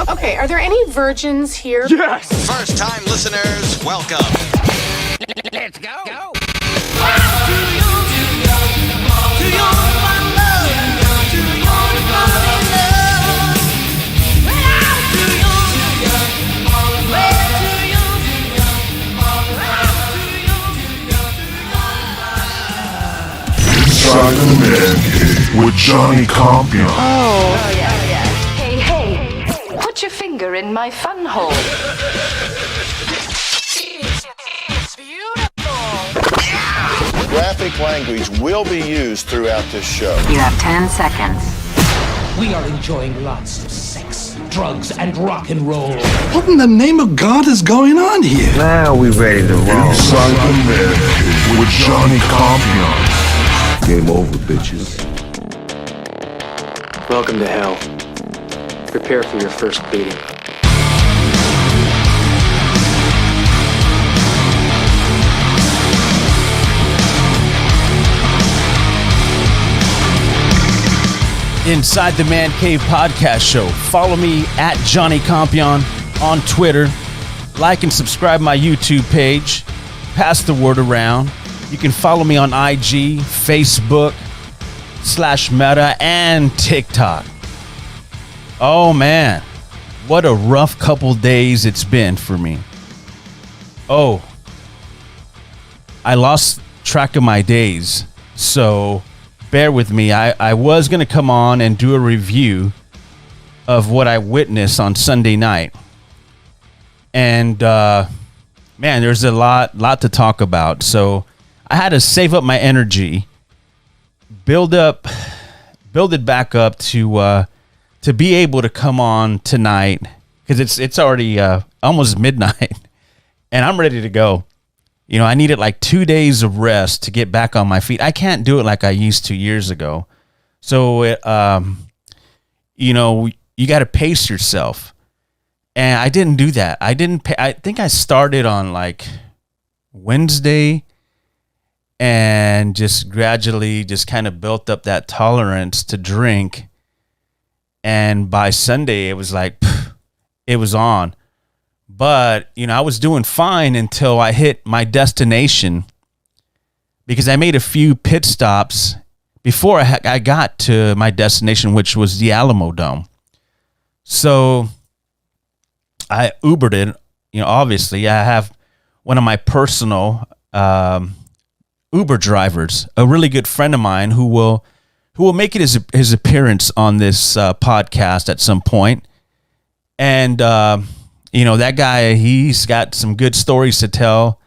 Okay, are there any virgins here? Yes! First-time listeners, welcome. Let's go. Inside the ManCave with Johnny Compian. Oh, yeah. Hey, put your finger in my fun hole. It's beautiful. Graphic language will be used throughout this show. You have 10 seconds. We are enjoying lots of sex, drugs, and rock and roll. What in the name of God is going on here? Now we ready to roll. Inside the ManCave with Johnny Compian. Game over, bitches. Welcome to hell. Prepare for your first beating. Inside the ManCave podcast show. Follow me at Johnny Compian on Twitter. Like and subscribe my YouTube page. Pass the word around. You can follow me on IG, Facebook, /Meta, and TikTok. Oh man, what a rough couple days it's been for me. Oh, I lost track of my days, so bear with me. I was going to come on and do a review of what I witnessed on Sunday night. And man, there's a lot to talk about. So I had to save up my energy, build it back up to be able to come on tonight, because it's already almost midnight, and I'm ready to go. You know, I needed like 2 days of rest to get back on my feet. I can't do it like I used to years ago. So, you know, you got to pace yourself, and I didn't do that. I think I started on like Wednesday, and just gradually just kind of built up that tolerance to drink. And by Sunday, it was like, it was on. But, you know, I was doing fine until I hit my destination, because I made a few pit stops before I got to my destination, which was the Alamo Dome. So I Ubered it. You know, obviously, I have one of my personal Uber drivers, a really good friend of mine who will make it his appearance on this podcast at some point. And, you know, that guy, he's got some good stories to tell.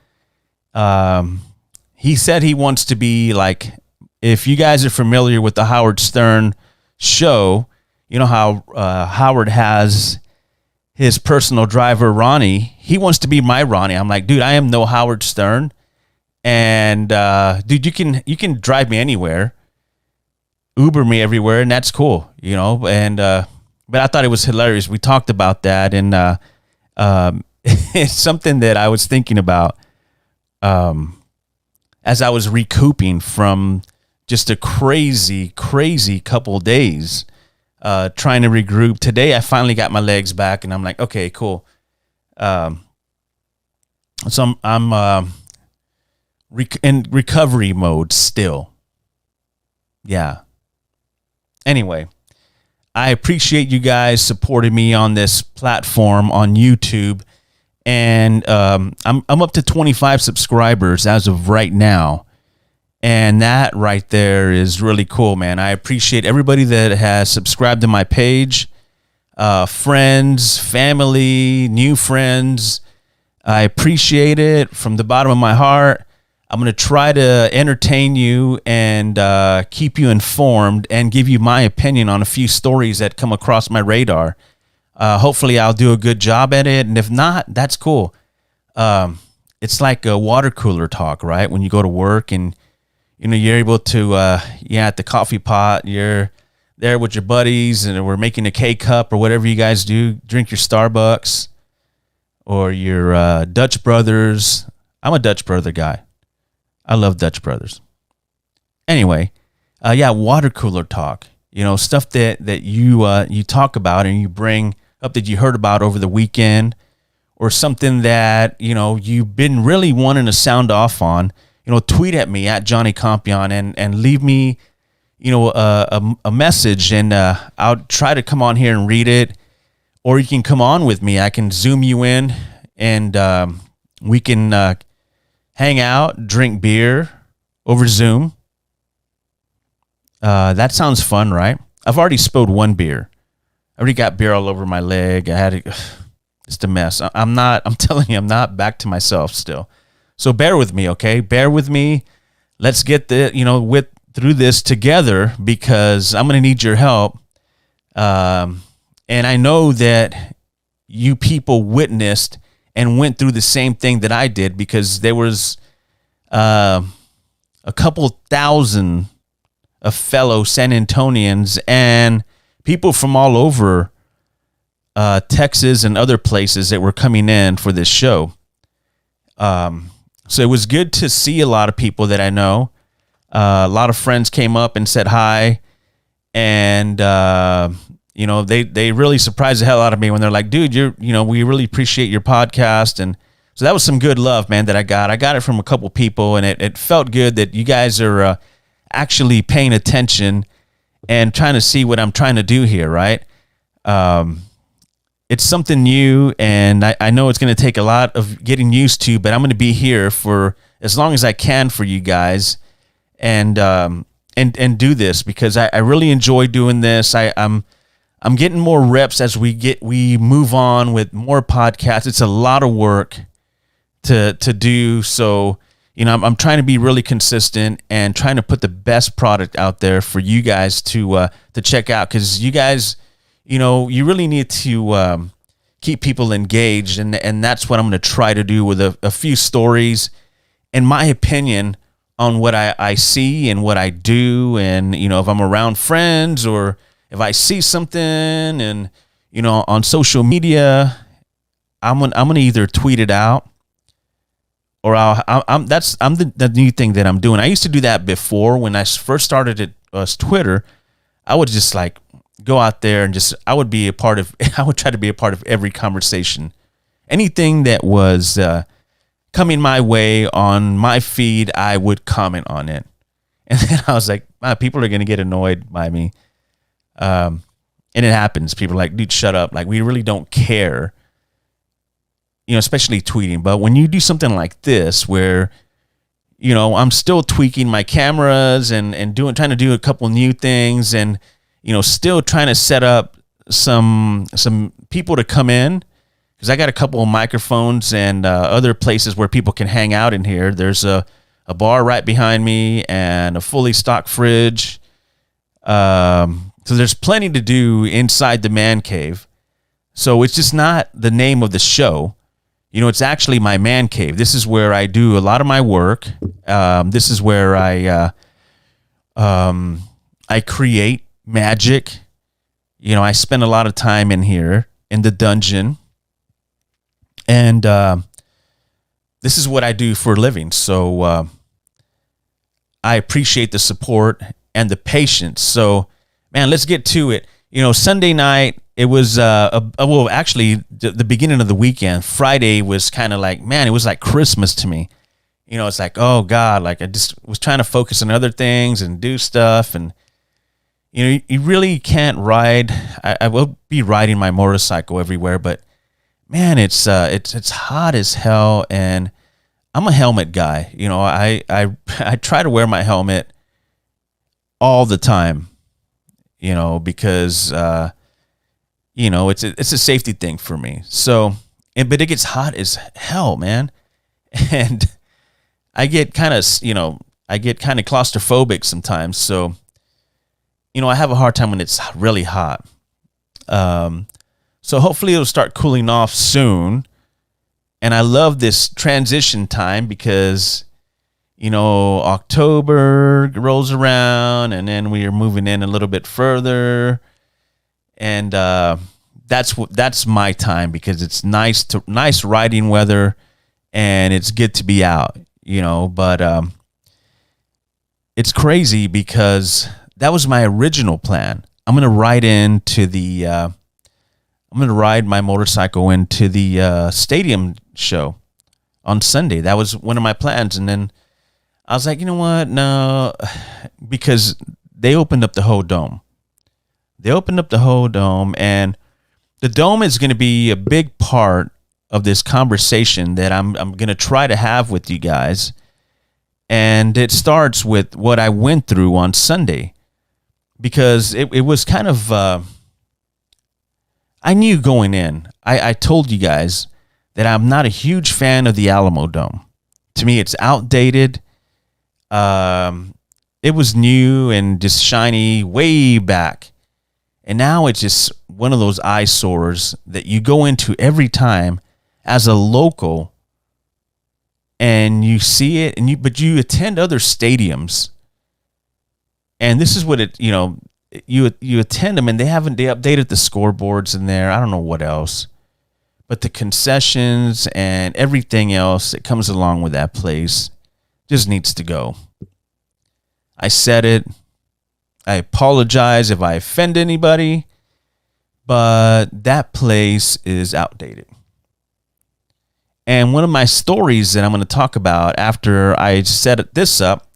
He said he wants to be like, if you guys are familiar with the Howard Stern show, you know how Howard has his personal driver, Ronnie. He wants to be my Ronnie. I'm like, dude, I am no Howard Stern. And, dude, you can drive me anywhere, Uber me everywhere, and that's cool, you know. And but I thought it was hilarious. We talked about that, and it's something that I was thinking about as I was recouping from just a crazy couple days trying to regroup. Today, I finally got my legs back, and I'm like, okay, cool. So I'm in recovery mode still. Yeah. Anyway, I appreciate you guys supporting me on this platform on YouTube, and I'm up to 25 subscribers as of right now, and that right there is really cool, man. I appreciate everybody that has subscribed to my page, friends, family, new friends. I appreciate it from the bottom of my heart. I'm going to try to entertain you and keep you informed and give you my opinion on a few stories that come across my radar. Hopefully I'll do a good job at it. And if not, that's cool. It's like a water cooler talk, right? When you go to work and, you know, you're able to, at the coffee pot, you're there with your buddies and we're making a K-cup or whatever you guys do. Drink your Starbucks or your Dutch Brothers. I'm a Dutch Brother guy. I love Dutch Brothers. Anyway, water cooler talk. You know, stuff that you talk about and you bring up that you heard about over the weekend, or something that, you've been really wanting to sound off on, tweet at me at Johnny Compian and leave me, a message, and I'll try to come on here and read it. Or you can come on with me. I can Zoom you in, and we can hang out, drink beer over Zoom. That sounds fun, right? I've already spilled one beer. I already got beer all over my leg. I had it's a mess. I'm telling you, I'm not back to myself still. So bear with me, okay? Bear with me. Let's get through this together, because I'm going to need your help. And I know that you people witnessed and went through the same thing that I did, because there was a couple thousand of fellow San Antonians and people from all over Texas and other places that were coming in for this show. So it was good to see a lot of people that I know. A lot of friends came up and said hi, and they really surprised the hell out of me when they're like, dude, we really appreciate your podcast. And so that was some good love, man, that I got. I got it from a couple people, and it felt good that you guys are actually paying attention and trying to see what I'm trying to do here, right? It's something new, and I know it's going to take a lot of getting used to, but I'm going to be here for as long as I can for you guys, and do this, because I really enjoy doing this. I'm getting more reps as we move on with more podcasts. It's a lot of work to do. So, I'm trying to be really consistent and trying to put the best product out there for you guys to check out, because you guys, you really need to keep people engaged, and that's what I'm going to try to do with a few stories, in my opinion, on what I see and what I do, and if I'm around friends, or if I see something and on social media, I'm gonna either tweet it out, or that's the new thing that I'm doing. I used to do that before when I first started at Twitter. I would just like go out there and I would try to be a part of every conversation, anything that was coming my way on my feed. I would comment on it, and then I was like, people are gonna get annoyed by me. And it happens. People are like, dude, shut up. Like, we really don't care, especially tweeting. But when you do something like this, where, I'm still tweaking my cameras and trying to do a couple new things, and, still trying to set up some people to come in, because I got a couple of microphones and other places where people can hang out in here. There's a bar right behind me and a fully stocked fridge. So there's plenty to do inside the ManCave. So it's just not the name of the show. It's actually my ManCave. This is where I do a lot of my work. This is where I create magic. I spend a lot of time in here in the dungeon. And this is what I do for a living. So I appreciate the support and the patience. So, man, let's get to it. Sunday night, it was, actually, the beginning of the weekend. Friday was kind of like, man, it was like Christmas to me. It's like, oh, God, like I just was trying to focus on other things and do stuff. And, you really can't ride. I will be riding my motorcycle everywhere, but, man, it's hot as hell. And I'm a helmet guy. I try to wear my helmet all the time. Because, it's a safety thing for me. So, but it gets hot as hell, man. And I get kind of claustrophobic sometimes. So, I have a hard time when it's really hot. So hopefully it'll start cooling off soon. And I love this transition time, because, October rolls around, and then we are moving in a little bit further, and that's my time, because it's nice riding weather, and it's good to be out, But it's crazy, because that was my original plan. I'm gonna ride into the I'm going to ride my motorcycle into the stadium show on Sunday. That was one of my plans. And then I was like, you know what? No, because they opened up the whole dome. They opened up the whole dome, and the dome is going to be a big part of this conversation that I'm going to try to have with you guys. And it starts with what I went through on Sunday, because it was kind of, I knew going in, I told you guys that I'm not a huge fan of the Alamo Dome. To me, it's outdated. It was new and just shiny way back. And now it's just one of those eyesores that you go into every time as a local, and you see it, but you attend other stadiums, and this is what it, you attend them, and they updated the scoreboards in there. I don't know what else, but the concessions and everything else that comes along with that place just needs to go. I said it. I apologize if I offend anybody, but that place is outdated. And one of my stories that I'm going to talk about after I set this up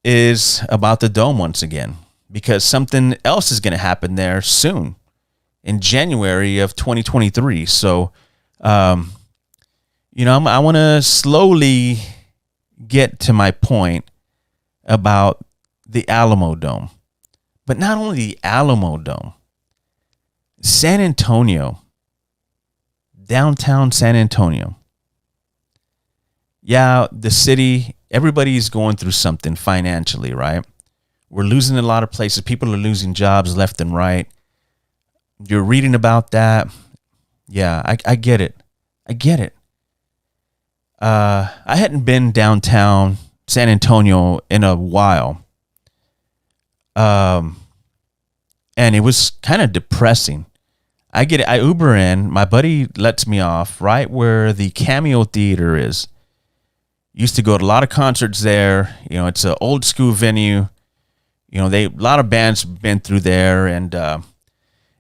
is about the dome once again, because something else is going to happen there soon in January of 2023. So, I want to slowly get to my point about the Alamo Dome. But not only the Alamo Dome, San Antonio, downtown San Antonio. Yeah, the city, everybody's going through something financially, right? We're losing a lot of places. People are losing jobs left and right. You're reading about that. Yeah, I get it. I get it. I hadn't been downtown San Antonio in a while. And it was kind of depressing. I Uber in, my buddy lets me off right where the Cameo Theater is. Used to go to a lot of concerts there. It's an old school venue. A lot of bands been through there, and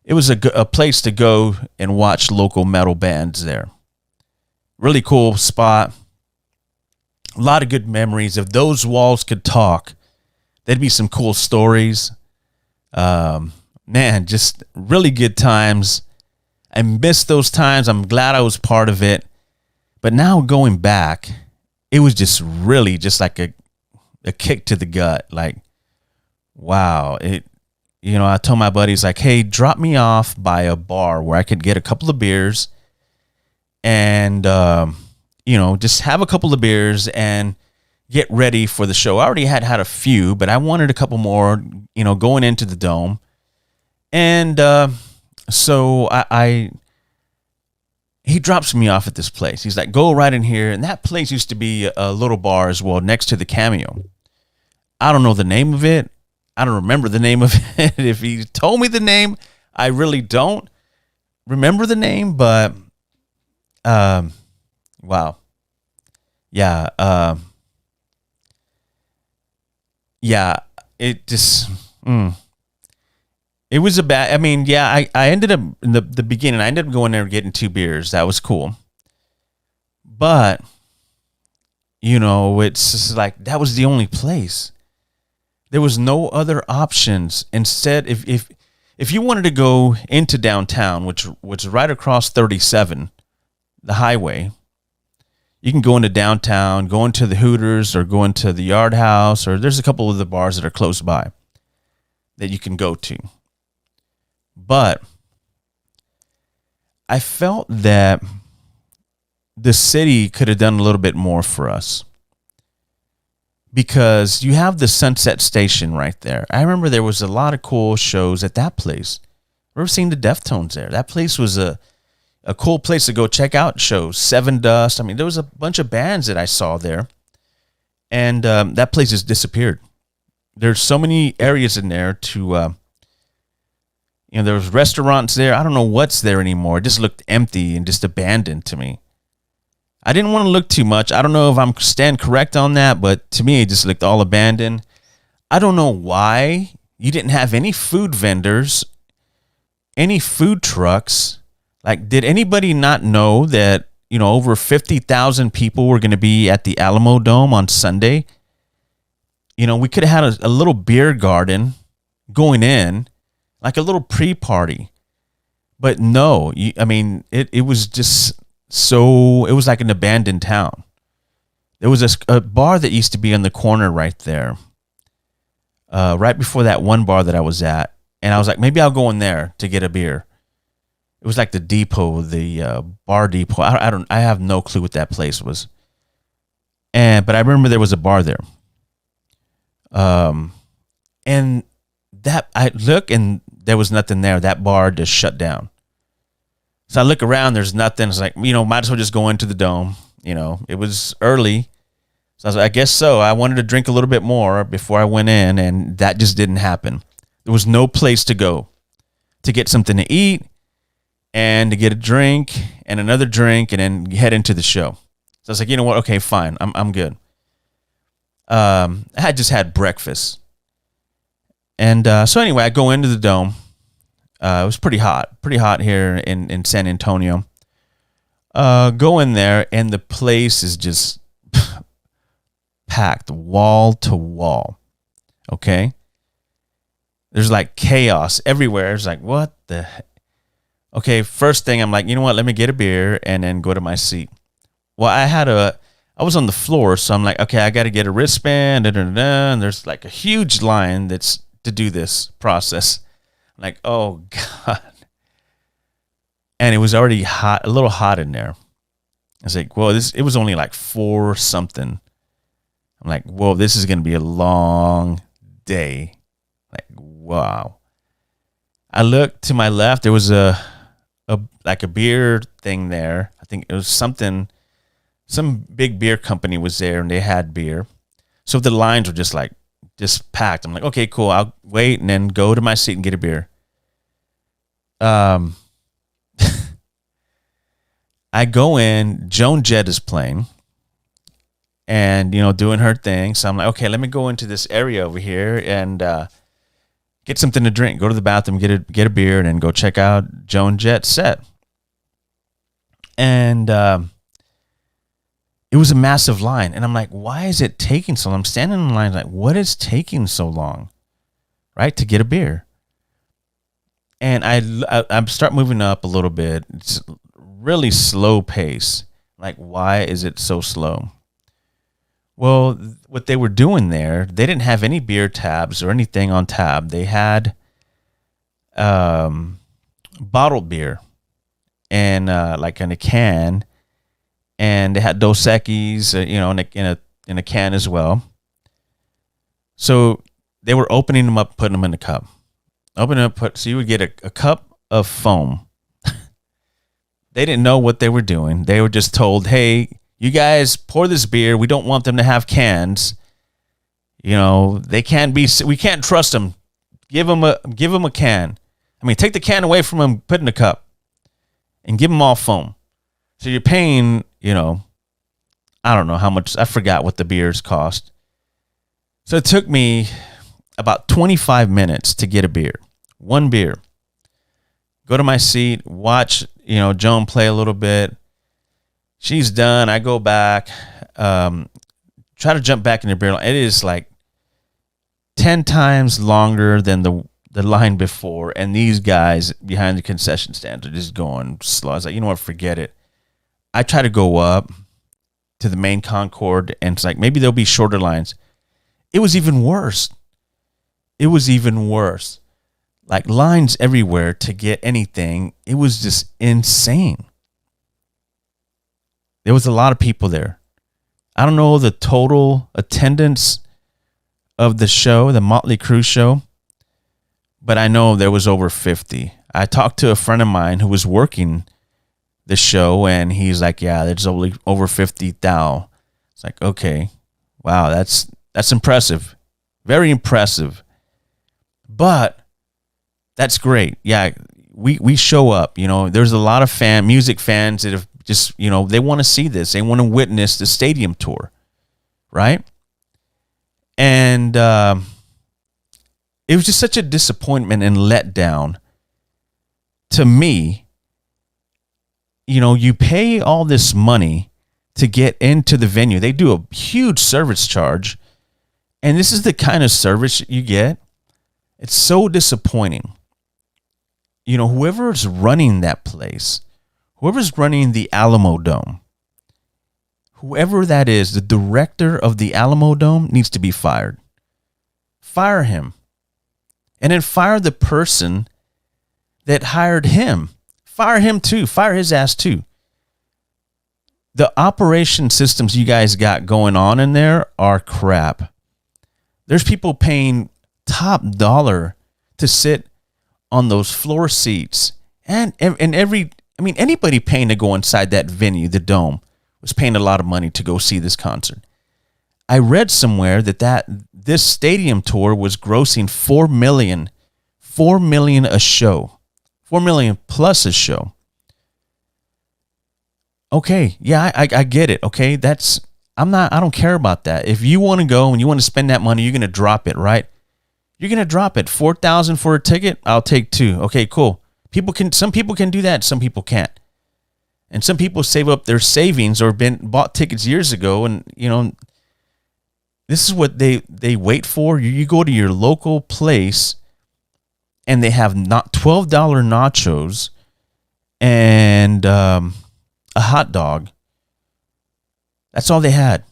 it was a place to go and watch local metal bands there. Really cool spot. A lot of good memories. If those walls could talk, there'd be some cool stories. Man, just really good times. I miss those times. I'm glad I was part of it. But now going back, it was just really just like a kick to the gut. Like, wow. I told my buddies, like, hey, drop me off by a bar where I could get a couple of beers and, just have a couple of beers and get ready for the show. I already had a few, but I wanted a couple more, going into the dome. And so he drops me off at this place. He's like, go right in here. And that place used to be a little bar as well next to the Cameo. I don't know the name of it. I don't remember the name of it. If he told me the name, I really don't remember the name, but wow. Yeah. Yeah, it just, it was a bad, I ended up, in the beginning, I ended up going there and getting 2 beers. That was cool. But, it's just like, that was the only place. There was no other options. Instead, if you wanted to go into downtown, which is right across 37, the highway, you can go into downtown, go into the Hooters, or go into the Yard House, or there's a couple of the bars that are close by that you can go to. But I felt that the city could have done a little bit more for us, because you have the Sunset Station right there. I remember there was a lot of cool shows at that place. I've ever seen the Deftones there. That place was a cool place to go check out shows. Seven Dust. There was a bunch of bands that I saw there. And that place has disappeared. There's so many areas in there to, there was restaurants there. I don't know what's there anymore. It just looked empty and just abandoned to me. I didn't want to look too much. I don't know if I'm stand correct on that, but to me, it just looked all abandoned. I don't know why you didn't have any food vendors any food trucks. Like, did anybody not know that, over 50,000 people were going to be at the Alamo Dome on Sunday? We could have had a little beer garden going in, like a little pre-party. But no, it was just so, it was like an abandoned town. There was a bar that used to be on the corner right there, right before that one bar that I was at. And I was like, maybe I'll go in there to get a beer. It was like the depot, the bar depot. I have no clue what that place was. But I remember there was a bar there. And that I look and there was nothing there. That bar just shut down. So I look around, there's nothing. It's like, might as well just go into the dome. It was early. So I was like, I guess so. I wanted to drink a little bit more before I went in, and that just didn't happen. There was no place to go to get something to eat and to get a drink and another drink and then head into the show. So I was like, you know what? Okay, fine. I'm good. I had just had breakfast. And so anyway, I go into the dome. It was pretty hot here in San Antonio. Go in there, and the place is just packed wall to wall. Okay? There's like chaos everywhere. It's like, what the heck? Okay, first thing, I'm like, you know what? Let me get a beer and then go to my seat. Well, I was on the floor, so I'm like, okay, I got to get a wristband, and there's like a huge line that's to do this process. I'm like, oh God. And it was already hot, a little hot in there. I was like, well, it was only like 4 something. I'm like, whoa, this is going to be a long day. Like, wow. I looked to my left. There was a beer thing there. I think it was some big beer company was there, and they had beer. So the lines were just packed. I'm like, okay, cool. I'll wait and then go to my seat and get a beer. I go in. Joan Jett is playing, and doing her thing. So I'm like, okay, let me go into this area over here and get something to drink. Go to the bathroom, get a beer, and then go check out Joan Jett's set. And it was a massive line, and I'm like, why is it taking so long? I'm standing in line like, what is taking so long, right, to get a beer? And I start moving up a little bit. It's really slow pace. Like, why is it so slow? Well, what they were doing there, they didn't have any beer tabs or anything on tab. They had bottled beer and like in a can, and they had Dos Equis, in a can as well. So they were opening them up, putting them in a cup. So you would get a cup of foam. They didn't know what they were doing. They were just told, hey, you guys pour this beer. We don't want them to have cans. We can't trust them. Give them a can. Take the can away from them, put it in a cup, and give them all foam. So you're paying, I don't know how much. I forgot what the beers cost. So it took me about 25 minutes to get a beer. One beer. Go to my seat, watch, Joan play a little bit. She's done. I go back, try to jump back in the beer line. It is like 10 times longer than the line before. And these guys behind the concession stands are just going slow. I was like, you know what, forget it. I try to go up to the main concourse, and it's like, maybe there'll be shorter lines. It was even worse. Like lines everywhere to get anything. It was just insane. There was a lot of people there. I don't know the total attendance of the show, the Mötley Crüe Show, but I know there was over 50. I talked to a friend of mine who was working the show, and he's like, yeah, there's only over 50,000. It's like, okay, wow, that's impressive. Very impressive. But that's great. Yeah, we show up. There's a lot of music fans that have just, they want to see this. They want to witness the stadium tour, right? And it was just such a disappointment and letdown to me, you pay all this money to get into the venue. They do a huge service charge, and this is the kind of service you get. It's so disappointing. Whoever's running that place, whoever's running the Alamo Dome, whoever that is, the director of the Alamo Dome needs to be fired. Fire him. And then fire the person that hired him. Fire him too. Fire his ass too. The operation systems you guys got going on in there are crap. There's people paying top dollar to sit on those floor seats. And anybody paying to go inside that venue, the Dome, was paying a lot of money to go see this concert. I read somewhere that this stadium tour was grossing $4 million a show, $4 million plus a show. Okay, yeah, I get it. Okay, I don't care about that. If you want to go and you want to spend that money, you're gonna drop it, right? You're gonna drop it. $4,000 for a ticket. I'll take 2. Okay, cool. Some people can do that. Some people can't. And some people save up their savings or bought tickets years ago, and this is what they wait for. You go to your local place, and they have not $12 nachos and a hot dog. That's all they had,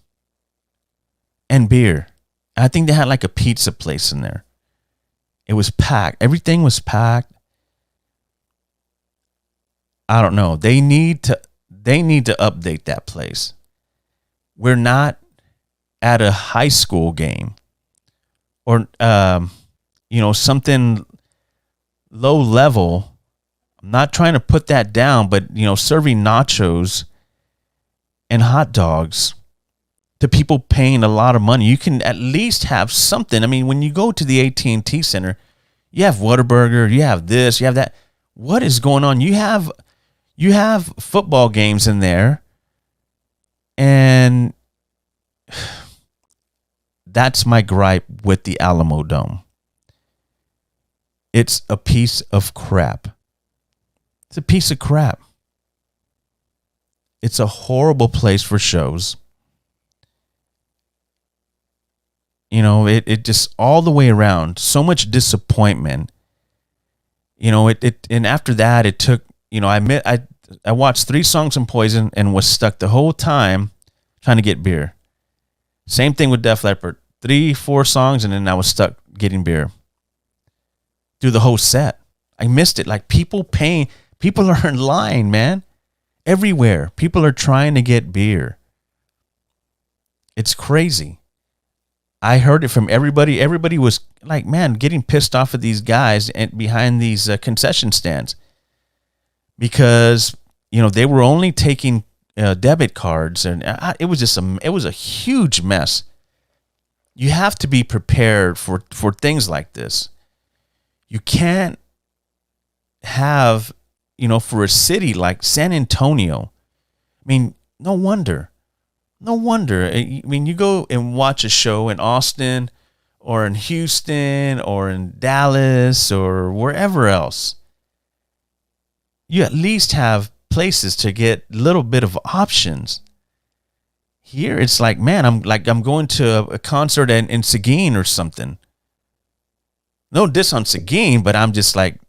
and beer. I think they had like a pizza place in there. It was packed. Everything was packed. I don't know. They need to update that place. We're not at a high school game or something low level. I'm not trying to put that down, but serving nachos and hot dogs to people paying a lot of money. You can at least have something. I mean, when you go to the AT&T Center, you have Whataburger, you have this, you have that. What is going on? You have football games in there, and that's my gripe with the Alamo Dome. It's a piece of crap. It's a piece of crap. It's a horrible place for shows. It just all the way around, so much disappointment. And after that, it took, I watched 3 songs from Poison and was stuck the whole time trying to get beer. Same thing with Def Leppard. 3-4 songs, and then I was stuck getting beer through the whole set. I missed it. Like people are in line, man. Everywhere. People are trying to get beer. It's crazy. I heard it from everybody. Everybody was like, man, getting pissed off at these guys and behind these concession stands because, they were only taking debit cards, and it was just it was a huge mess. You have to be prepared for things like this. You can't have, for a city like San Antonio. I mean, no wonder. I mean, you go and watch a show in Austin or in Houston or in Dallas or wherever else. You at least have places to get a little bit of options. Here, it's like, man, I'm going to a concert in Seguin or something. No diss on Seguin, but I'm just like,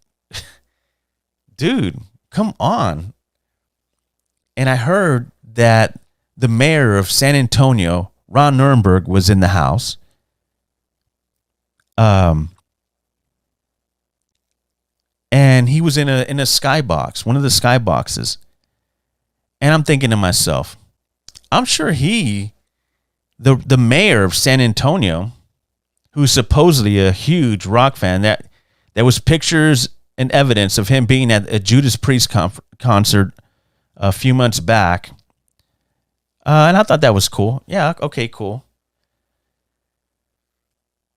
dude, come on. And I heard that the mayor of San Antonio, Ron Nirenberg, was in the house. And he was in a skybox, one of the skyboxes. And I'm thinking to myself, I'm sure the mayor of San Antonio, who's supposedly a huge rock fan, that there was pictures and evidence of him being at a Judas Priest concert a few months back. And I thought that was cool. Yeah, okay, cool.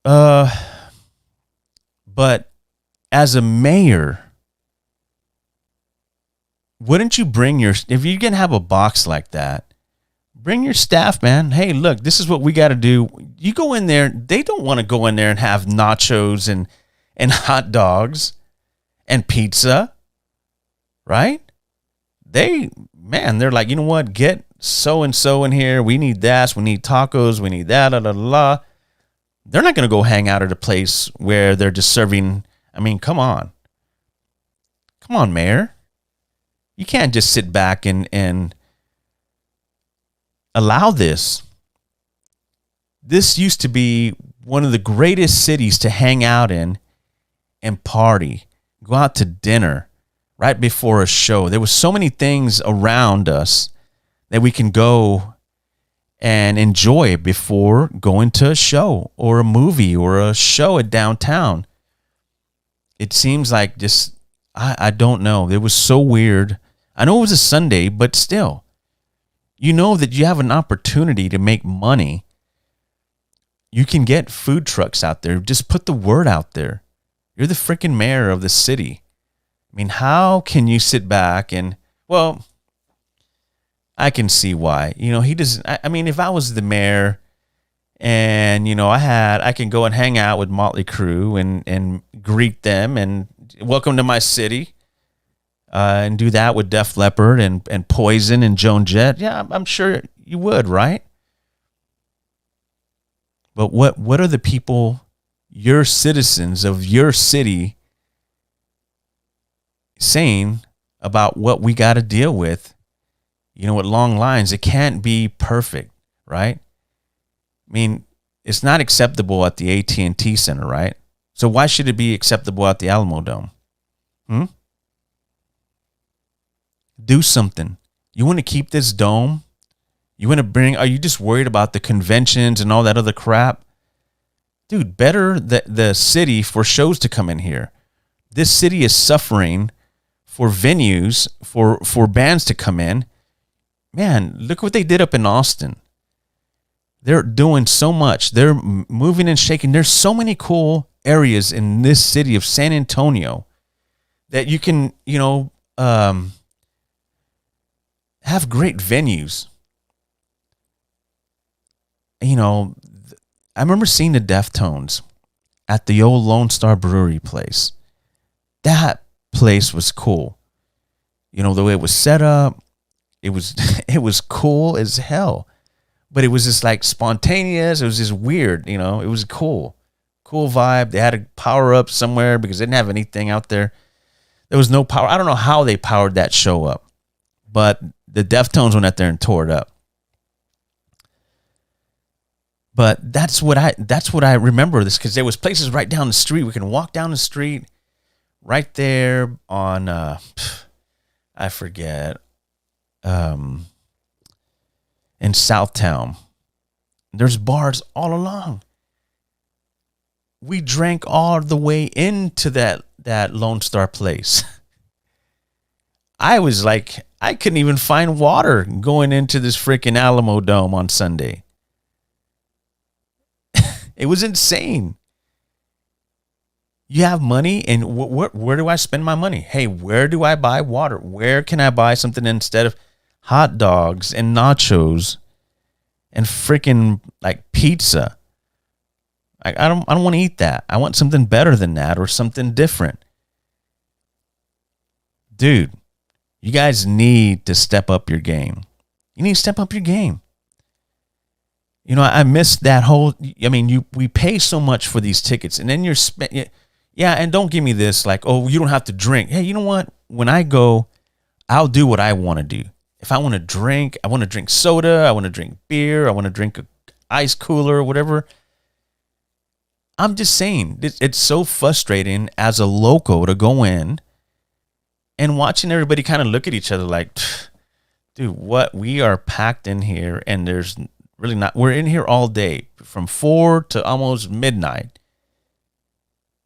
But as a mayor, wouldn't you if you're going to have a box like that, bring your staff, man. Hey, look, this is what we got to do. You go in there. They don't want to go in there and have nachos and hot dogs and pizza. right? They're like, you know what? Get so-and-so in here. We need this. We need tacos. We need that, They're not going to go hang out at a place where they're just serving. I mean, come on. Come on, Mayor. You can't just sit back and allow this. This used to be one of the greatest cities to hang out in and party. Go out to dinner right before a show. There was so many things around us that we can go and enjoy before going to a show or a movie or a show at downtown. It seems like just, I don't know. It was so weird. I know it was a Sunday, but still, you know that you have an opportunity to make money. You can get food trucks out there. Just put the word out there. You're the freaking mayor of the city. I mean, how can you sit back and, well, I can see why. You know, he doesn't, I mean, if I was the mayor and, you know, I can go and hang out with Mötley Crüe and greet them and welcome to my city and do that with Def Leppard and Poison and Joan Jett. Yeah, I'm sure you would, right? But what are the people, your citizens of your city, saying about what we got to deal with? You know, with long lines, it can't be perfect, right? I mean, it's not acceptable at the AT&T Center, right? So why should it be acceptable at the Alamo Dome? Do something. You want to keep this dome? You want to bring, are you just worried about the conventions and all that other crap? Dude, better the city for shows to come in here. This city is suffering for venues, for bands to come in. Man, look what they did up in Austin. They're doing so much. They're moving and shaking. There's so many cool areas in this city of San Antonio that you can, you know, have great venues. You know, I remember seeing the Deftones at the old Lone Star Brewery place. That place was cool. You know, the way it was set up, it was cool as hell. But it was just like spontaneous. It was just weird, you know. It was cool vibe. They had to power up somewhere because they didn't have anything out there. There was no power. I don't know how they powered that show up, but the Deftones went out there and tore it up. But that's what I remember this, because there was places right down the street. We can walk down the street right there on I forget in Southtown. There's bars all along. We drank all the way into that Lone Star place. I was like, I couldn't even find water going into this freaking Alamo Dome on Sunday. It was insane. You have money, and where do I spend my money? Hey, where do I buy water? Where can I buy something instead of hot dogs and nachos and freaking like pizza? I don't want to eat that. I want something better than that, or something different. Dude, you guys need to step up your game. You need to step up your game. You know, I missed that whole, I mean, we pay so much for these tickets, and then yeah, and don't give me this like, oh, you don't have to drink. Hey, you know what? When I go, I'll do what I want to do. If I want to drink, I want to drink soda, I want to drink beer, I want to drink an ice cooler or whatever. I'm just saying, it's so frustrating as a loco to go in and watching everybody kind of look at each other like, dude, what? We are packed in here, and there's really not. We're in here all day from 4 to almost midnight.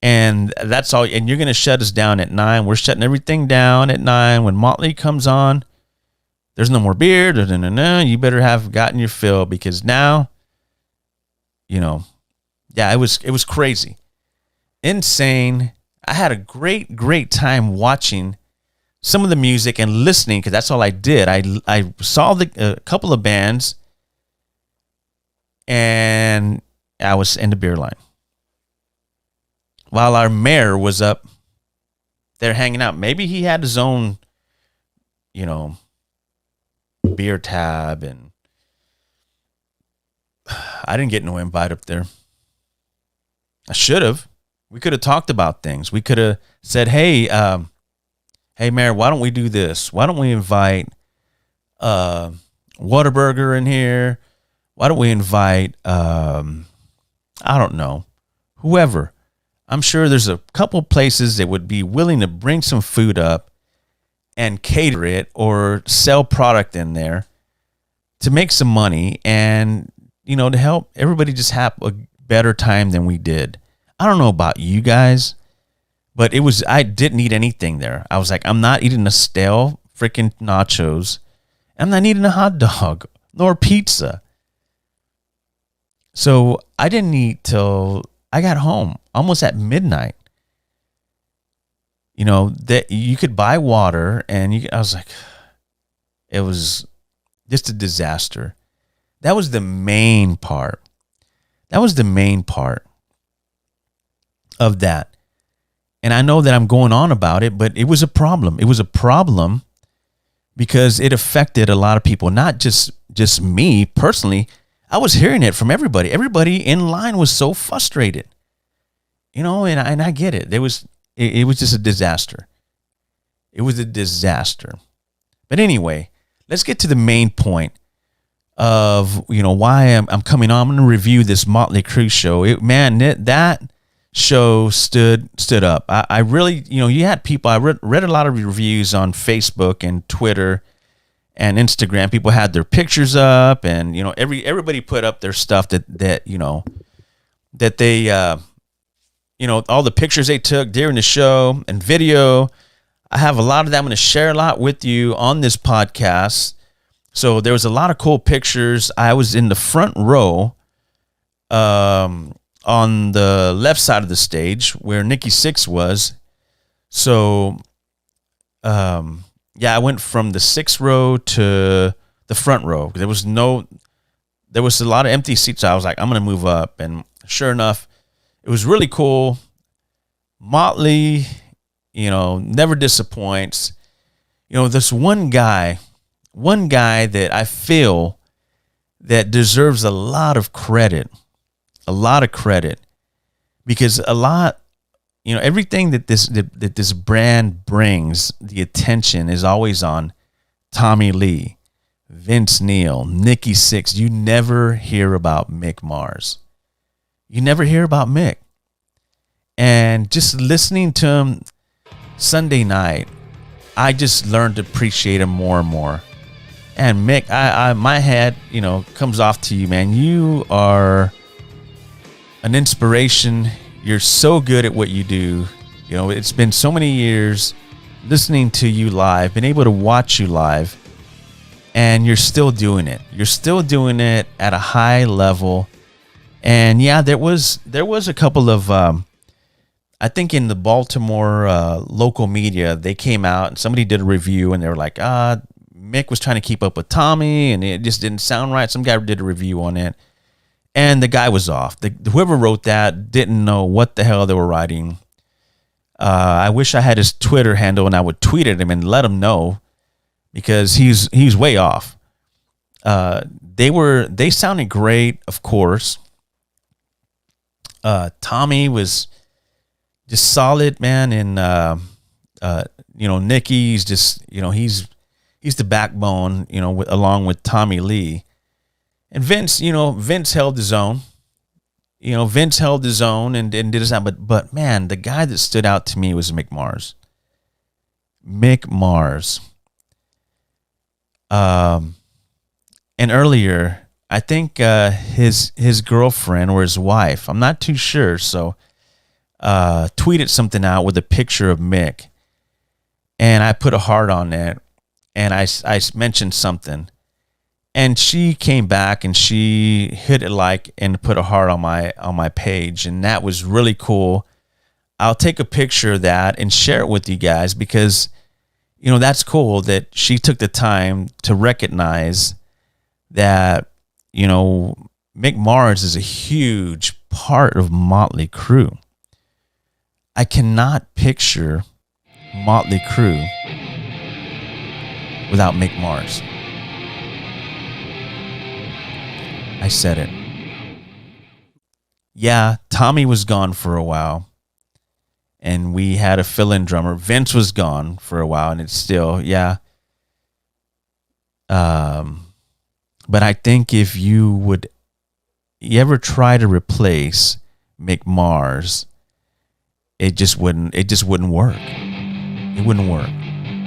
And that's all. And you're going to shut us down at 9. We're shutting everything down at 9. When Mötley comes on, there's no more beer. You better have gotten your fill, because now, you know, yeah, it was crazy. Insane. I had a great time watching some of the music and listening, because that's all I did. I saw a couple of bands, and I was in the beer line while our mayor was up there hanging out. Maybe he had his own you know, beer tab, and I didn't get no invite up there. I should have. We could have talked about things. We could have said, hey, Mayor, why don't we do this? Why don't we invite Whataburger in here? Why don't we invite, I don't know, whoever. I'm sure there's a couple places that would be willing to bring some food up and cater it or sell product in there to make some money and, you know, to help everybody just have a better time than we did. I don't know about you guys, but I didn't eat anything there. I was like, I'm not eating a stale freaking nachos. I'm not eating a hot dog nor pizza. So I didn't eat till I got home almost at midnight. You know, that you could buy water and I was like, it was just a disaster. That was the main part. Of that. And I know that I'm going on about it, but it was a problem. It was a problem because it affected a lot of people, not just me personally. I was hearing it from everybody. Everybody in line was so frustrated, you know, and I get it. It was just a disaster. It was a disaster. But anyway, let's get to the main point of, you know, why I'm coming on. I'm going to review this Mötley Crüe show. That show stood up. I really, you know, you had people, I read a lot of reviews on Facebook and Twitter and Instagram. People had their pictures up, and, you know, everybody put up their stuff that you know, that they, you know, all the pictures they took during the show and video. I have a lot of that. I'm going to share a lot with you on this podcast. So there was a lot of cool pictures. I was in the front row, on the left side of the stage where Nikki Sixx was. So, yeah, I went from the 6th row to the front row. There was a lot of empty seats. So I was like, I'm going to move up. And sure enough, it was really cool. Mötley, you know, never disappoints. You know, this one guy that I feel that deserves a lot of credit, because you know, everything that this brand brings, the attention is always on Tommy Lee, Vince Neil, Nikki Sixx. You never hear about Mick Mars. You never hear about Mick. And just listening to him Sunday night, I just learned to appreciate him more and more. And Mick, my hat, you know, comes off to you, man. You are an inspiration. You're so good at what you do. You know, it's been so many years listening to you live, been able to watch you live, and you're still doing it. You're still doing it at a high level. And yeah, there was a couple of, I think in the Baltimore local media, they came out and somebody did a review and they were like, Mick was trying to keep up with Tommy and it just didn't sound right. Some guy did a review on it. And the guy was off. Whoever wrote that didn't know what the hell they were writing. I wish I had his Twitter handle and I would tweet at him and let him know, because he's way off. They sounded great, of course. Tommy was just solid, man, and you know, Nikki's just, you know, he's the backbone, you know, along with Tommy Lee. And Vince, you know, Vince held his own. You know, Vince held his own and did his own. But man, the guy that stood out to me was Mick Mars. Mick Mars. And earlier, I think his girlfriend or his wife, I'm not too sure, so tweeted something out with a picture of Mick. And I put a heart on it. And I mentioned something. And she came back and she hit it like and put a heart on my page, and that was really cool. I'll take a picture of that and share it with you guys, because, you know, that's cool that she took the time to recognize that, you know, Mick Mars is a huge part of Mötley Crüe. I cannot picture Mötley Crüe without Mick Mars. I said it. Yeah, Tommy was gone for a while, and we had a fill-in drummer. Vince was gone for a while, and it's still, yeah. But I think if you ever try to replace Mick Mars, it just wouldn't work. It wouldn't work.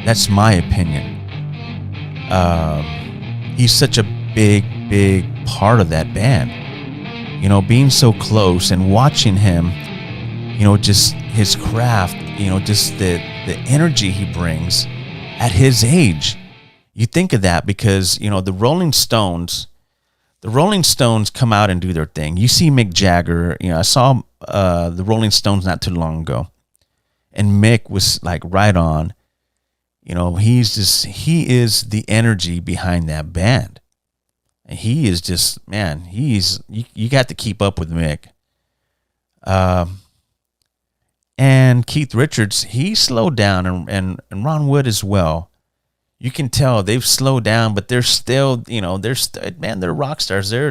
That's my opinion. He's such a big part of that band. You know, being so close and watching him, you know, just his craft, you know, just the energy he brings at his age. You think of that because, you know, the Rolling Stones come out and do their thing. You see Mick Jagger, you know, I saw the Rolling Stones not too long ago, and Mick was like right on. You know, he is the energy behind that band. And he is just, man, you got to keep up with Mick. And Keith Richards, he slowed down, and Ron Wood as well. You can tell they've slowed down, but they're still, you know, they're rock stars. They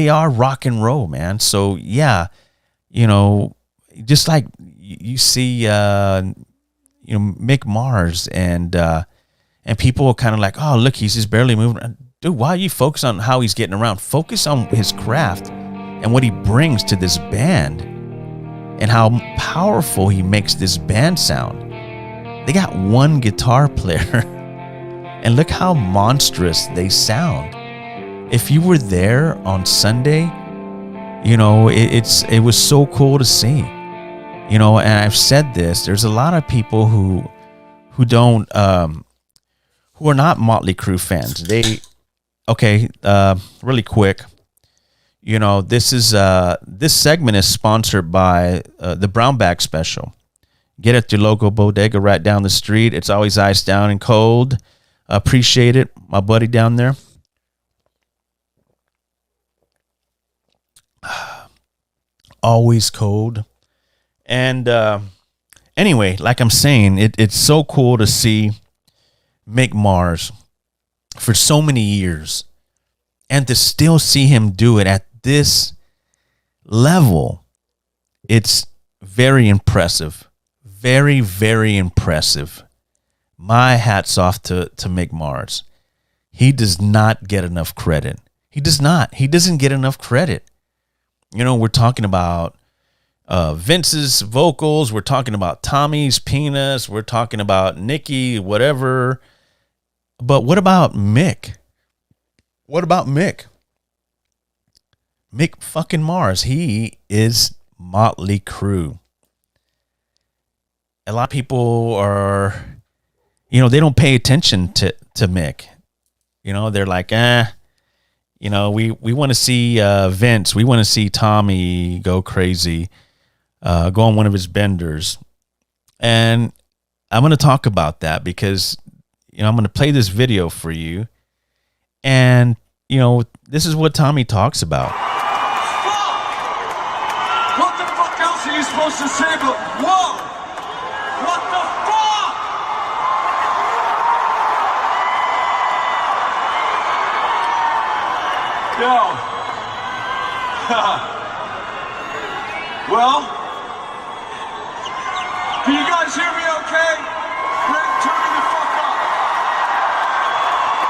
are rock and roll, man. So yeah, you know, just like you see, you know, Mick Mars and people are kind of like, oh, look, he's just barely moving. Dude, why are you focused on how he's getting around? Focus on his craft and what he brings to this band and how powerful he makes this band sound. They got one guitar player and look how monstrous they sound. If you were there on Sunday, you know, it was so cool to see. You know, and I've said this, there's a lot of people who don't who are not Mötley Crüe fans. Really quick. You know, this segment is sponsored by the Brown Bag Special. Get it at your local bodega right down the street. It's always iced down and cold. Appreciate it, my buddy down there. Always cold. And anyway, like I'm saying, it's so cool to see Mick Mars for so many years and to still see him do it at this level. It's very impressive. Very, very impressive. My hat's off to Mick Mars. He does not get enough credit. He does not. He doesn't get enough credit. You know, we're talking about Vince's vocals. We're talking about Tommy's penis. We're talking about Nikki, whatever. But what about Mick? What about Mick? Mick fucking Mars. He is Mötley Crüe. A lot of people are, you know, they don't pay attention to Mick. You know, they're like, you know, we want to see Vince. We want to see Tommy go crazy, go on one of his benders. And I'm going to talk about that because, you know, I'm going to play this video for you. And, you know, this is what Tommy talks about. What the fuck else are you supposed to say but whoa? What the fuck? Yo. Well, can you guys hear me okay? Great, turn me the fuck up.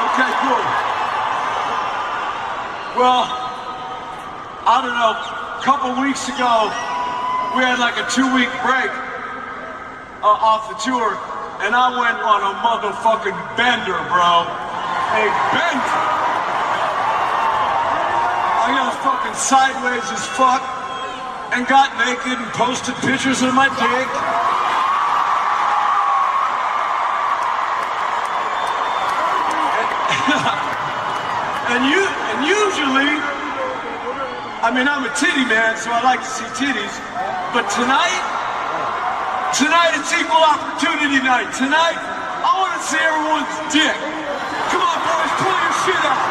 Okay, cool. Well, I don't know, a couple weeks ago, we had like a 2-week break off the tour, and I went on a motherfucking bender, bro. A bender. I got fucking sideways as fuck, and got naked and posted pictures of my dick. And usually, I mean, I'm a titty man, so I like to see titties. But tonight it's equal opportunity night. Tonight, I want to see everyone's dick. Come on, boys, pull your shit out.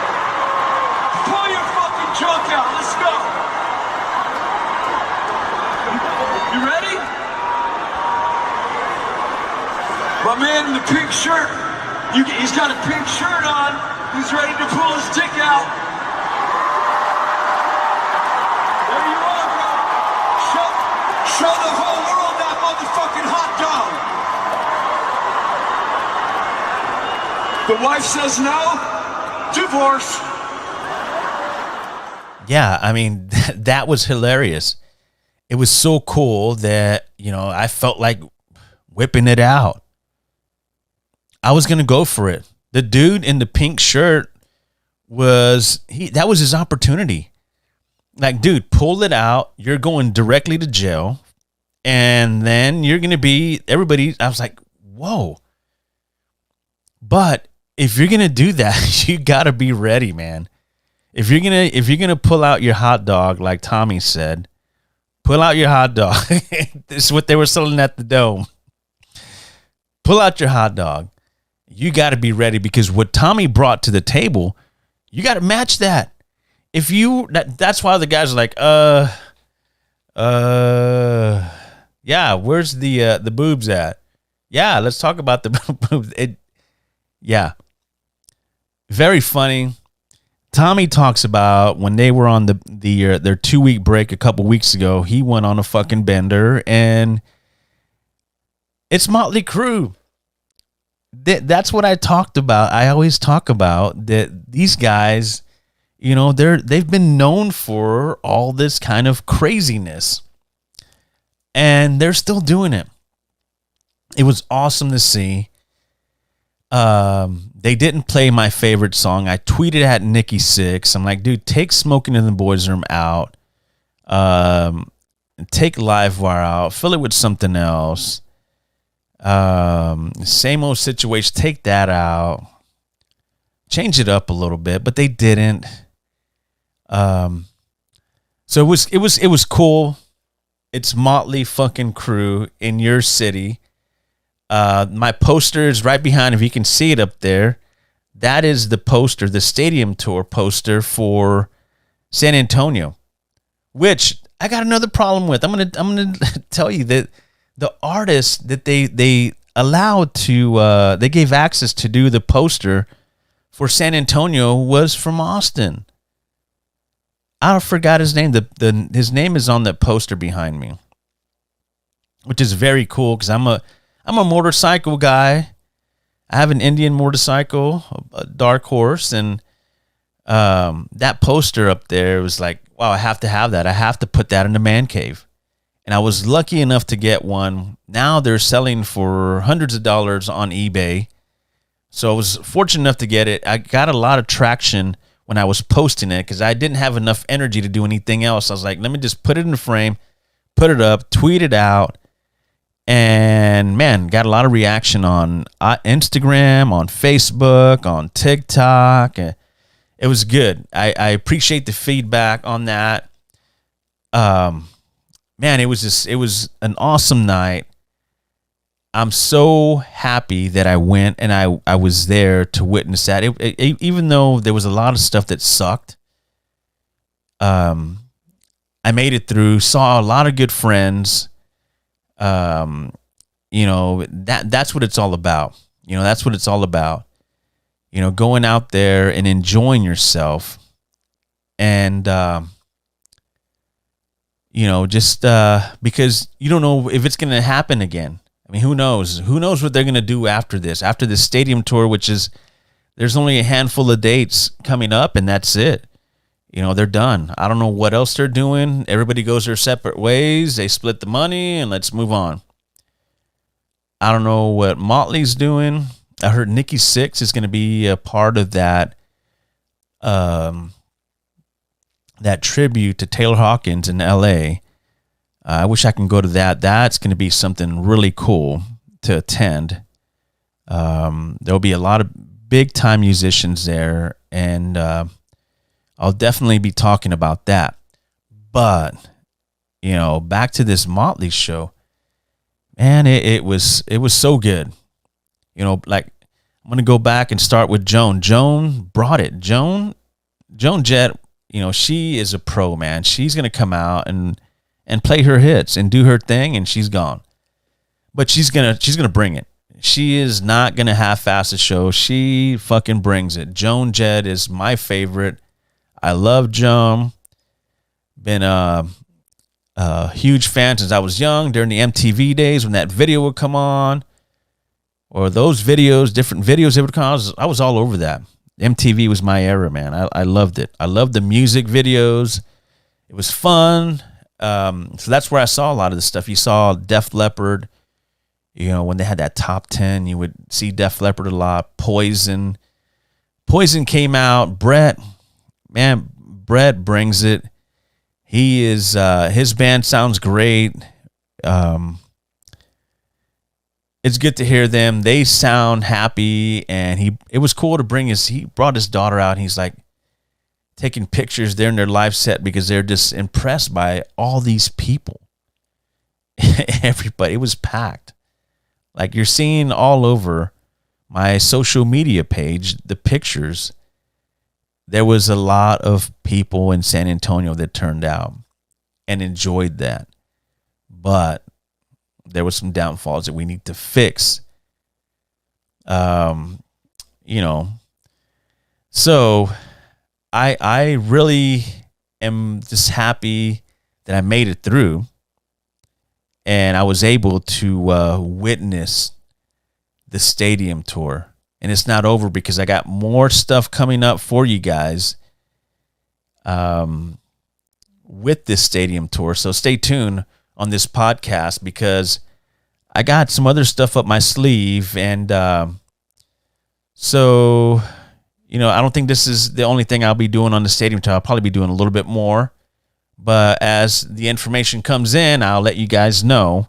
Pull your fucking junk out. Let's go. You ready? My man in the pink shirt, he's got a pink shirt on. He's ready to pull his dick out. There you are, bro. Show the whole world that motherfucking hot dog. The wife says no, divorce. Yeah, I mean, that was hilarious. It was so cool that, I felt like whipping it out. I was going to go for it. The dude in the pink shirt that was his opportunity. Like, dude, pull it out. You're going directly to jail. And then you're going to be everybody. I was like, whoa. But if you're going to do that, you got to be ready, man. If you're going to pull out your hot dog, like Tommy said, pull out your hot dog. This is what they were selling at the Dome. Pull out your hot dog. You got to be ready, because what Tommy brought to the table, you got to match that. That's why the guys are like, yeah, where's the boobs at? Yeah, let's talk about the boobs. Yeah. Very funny. Tommy talks about when they were on their 2-week break a couple weeks ago, he went on a fucking bender, and it's Mötley Crüe. That's what I talked about. I always talk about that these guys, they've been known for all this kind of craziness, and they're still doing it. It was awesome to see. They didn't play my favorite song. I tweeted at Nikki Sixx. I'm like, dude, take Smoking in the Boys Room out. Take Livewire out. Fill it with something else. Same old situation. Take that out. Change it up a little bit, but they didn't. So it was cool. It's Mötley fucking Crüe in your city. My poster is right behind. If you can see it up there, that is the poster, the stadium tour poster for San Antonio, which I got another problem with. I'm gonna tell you that the artist that they allowed to, they gave access to do the poster for San Antonio was from Austin. I forgot his name. His name is on that poster behind me, which is very cool because I'm a motorcycle guy. I have an Indian motorcycle, a Dark Horse, and that poster up there was like, wow, I have to have that. I have to put that in the ManCave. And I was lucky enough to get one. Now they're selling for hundreds of dollars on eBay. So I was fortunate enough to get it. I got a lot of traction when I was posting it because I didn't have enough energy to do anything else. I was like, let me just put it in the frame, put it up, tweet it out. And, man, got a lot of reaction on Instagram, on Facebook, on TikTok. It was good. I appreciate the feedback on that. Man, it was an awesome night. I'm so happy that I went and I was there to witness that. Even though there was a lot of stuff that sucked, I made it through, saw a lot of good friends. That's what it's all about. That's what it's all about. Going out there and enjoying yourself, and just because you don't know if it's going to happen again. I mean, who knows? Who knows what they're going to do after this stadium tour, which is, there's only a handful of dates coming up, and that's it. They're done. I don't know what else they're doing. Everybody goes their separate ways. They split the money, and let's move on. I don't know what Mötley's doing. I heard Nikki Sixx is going to be a part of that that tribute to Taylor Hawkins in L.A. I wish I can go to that. That's going to be something really cool to attend. There'll be a lot of big-time musicians there, and I'll definitely be talking about that. But, back to this Mötley show, man, it was so good. Like, I'm going to go back and start with Joan. Joan brought it. Joan Jett, she is a pro, man. She's going to come out and play her hits and do her thing, and she's gone. But she's gonna bring it. She is not going to half-ass the show. She fucking brings it. Joan Jett is my favorite. I love Joan. Been a huge fan since I was young, during the MTV days when that video would come on. Or those videos, different videos they would come on. I was all over that. MTV was my era, man. I loved it. I loved the music videos. It was fun. So that's where I saw a lot of the stuff. You saw Def Leppard. You know, when they had that top 10, you would see Def Leppard a lot. Poison came out. Brett brings it. He is, his band sounds great. It's good to hear them. They sound happy, and it was cool to he brought his daughter out, and he's like taking pictures there in their live set because they're just impressed by all these people. Everybody, it was packed. Like, you're seeing all over my social media page, the pictures. There was a lot of people in San Antonio that turned out and enjoyed that. But there were some downfalls that we need to fix. You know, so I really am just happy that I made it through. And I was able to witness the stadium tour. And it's not over because I got more stuff coming up for you guys with this stadium tour. So stay tuned on this podcast because I got some other stuff up my sleeve. And so, you know, I don't think this is the only thing I'll be doing on the stadium tour. I'll probably be doing a little bit more. But as the information comes in, I'll let you guys know,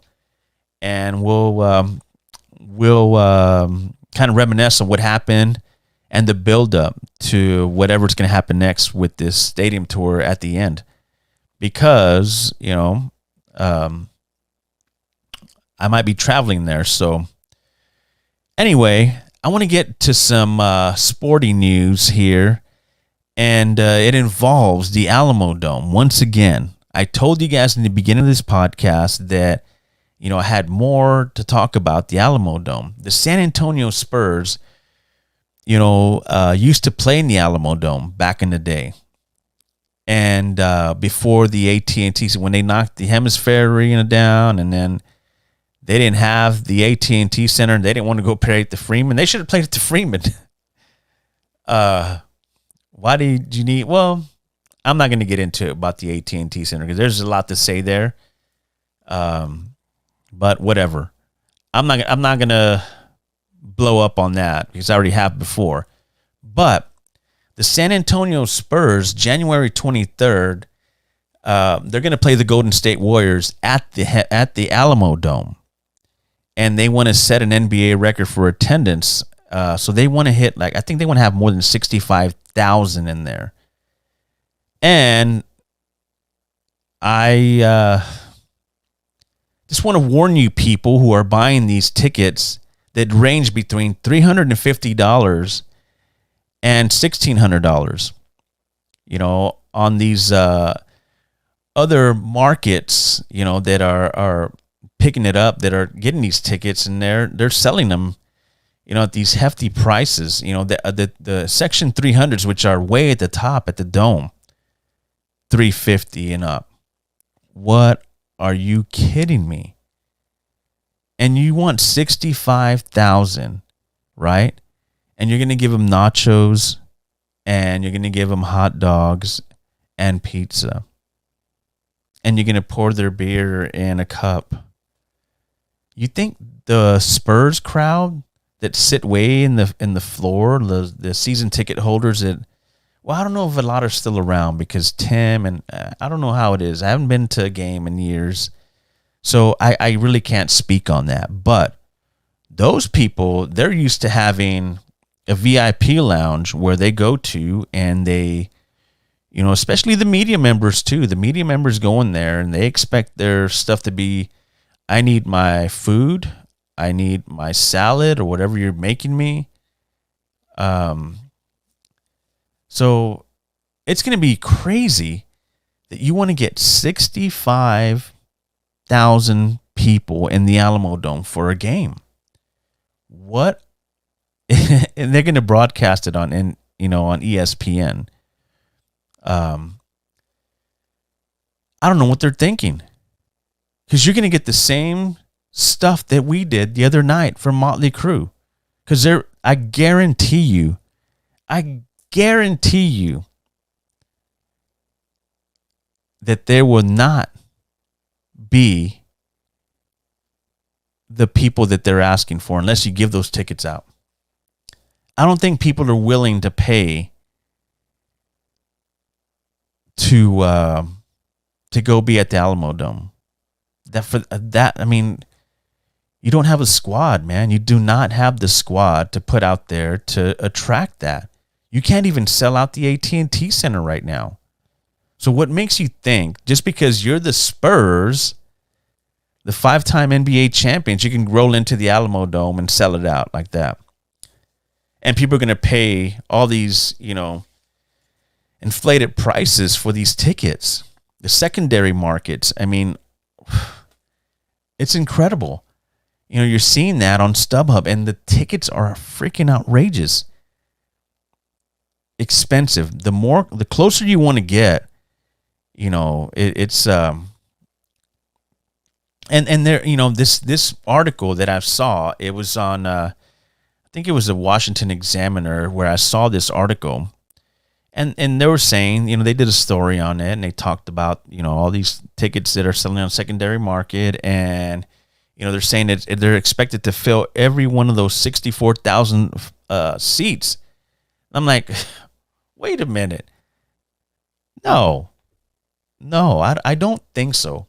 and we'll kind of reminisce on what happened and the build-up to whatever's going to happen next with this stadium tour at the end. Because, you know, I might be traveling there. So anyway, I want to get to some sporting news here. And it involves the Alamo Dome. Once again, I told you guys in the beginning of this podcast that, you know, I had more to talk about the Alamo Dome. The San Antonio Spurs, you know, used to play in the Alamo Dome back in the day. And before the AT&T, so when they knocked the Hemisphere Arena down, and then they didn't have the AT&T Center, and they didn't want to go play at the Freeman. They should have played at the Freeman. Why did you need? Well, I'm not going to get into it about the AT&T Center because there's a lot to say there. But whatever. I'm not going to blow up on that because I already have before. But the San Antonio Spurs, January 23rd, they're going to play the Golden State Warriors at the Alamo Dome, and they want to set an NBA record for attendance. So they want to hit, I think they want to have more than 65,000 in there. And I just want to warn you people who are buying these tickets that range between $350 and $1,600. You know, on these other markets, you know, that are picking it up, that are getting these tickets, and they're selling them, you know, at these hefty prices. You know, the Section 300s, which are way at the top at the Dome, $350 and up. What? Are you kidding me? And you want 65,000, right? And you're going to give them nachos, and you're going to give them hot dogs and pizza. And you're going to pour their beer in a cup. You think the Spurs crowd that sit way in the floor, the season ticket holders that, well, I don't know if a lot are still around because Tim and I don't know how it is. I haven't been to a game in years, so I really can't speak on that. But those people, they're used to having a VIP lounge where they go to, and they, you know, especially the media members too. The media members go in there and they expect their stuff to be, I need my food, I need my salad or whatever you're making me. So it's going to be crazy that you want to get 65,000 people in the Alamo Dome for a game. what? And they're going to broadcast it on on ESPN. I don't know what they're thinking, because you're going to get the same stuff that we did the other night from Mötley Crüe. Because I guarantee you that there will not be the people that they're asking for unless you give those tickets out. I don't think people are willing to pay to go be at the Alamo Dome. You don't have a squad, man. You do not have the squad to put out there to attract that. You can't even sell out the AT&T Center right now. So what makes you think just because you're the Spurs, the 5-time NBA champions, you can roll into the Alamo Dome and sell it out like that? And people are going to pay all these, inflated prices for these tickets. The secondary markets, it's incredible. You're seeing that on StubHub, and the tickets are freaking outrageous. Expensive. The closer you want to get, it's and there, this article that I saw, it was on I think it was the Washington Examiner where I saw this article, and they were saying, they did a story on it, and they talked about, all these tickets that are selling on secondary market, and they're saying that they're expected to fill every one of those 64,000 seats. I'm like, wait a minute. No, I don't think so.